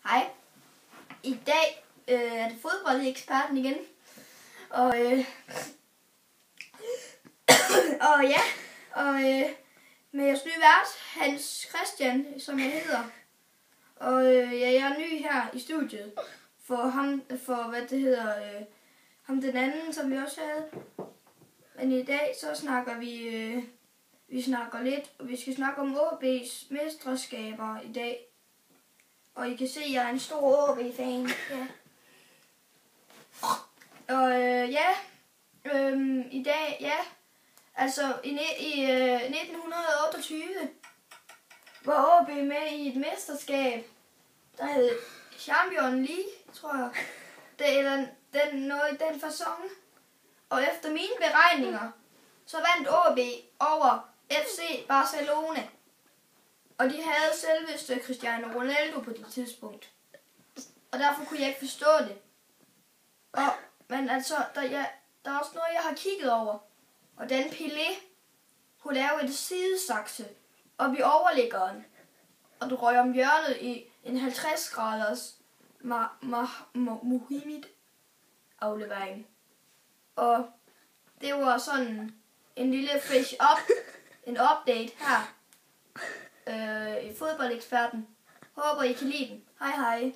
Hej. I dag er det fodboldeksperten igen. Med jeres nye vært, Hans Christian, som jeg hedder. Jeg er ny her i studiet for ham den anden, som vi også havde. Men i dag så snakker vi snakker lidt, og vi skal snakke om AaB's mesterskaber i dag. Og I kan se, at jeg er en stor AaB-fan. Ja. I dag, ja. Altså i 1928 var AaB med i et mesterskab, der hed Champions League, tror jeg. Den facon. Og efter mine beregninger, så vandt AaB over FC Barcelona. Og de havde selveste Cristiano Ronaldo på det tidspunkt. Og derfor kunne jeg ikke forstå det. Men altså, der er også noget, jeg har kigget over. Og den Pelé, hun lavede et sidesakse op i overliggeren. Og du røg om hjørnet i en 50 graders Mohamed aflevering. Og det var sådan en lille fresh up, en update her i fodboldeksperten. Håber I kan lide den. Hej hej.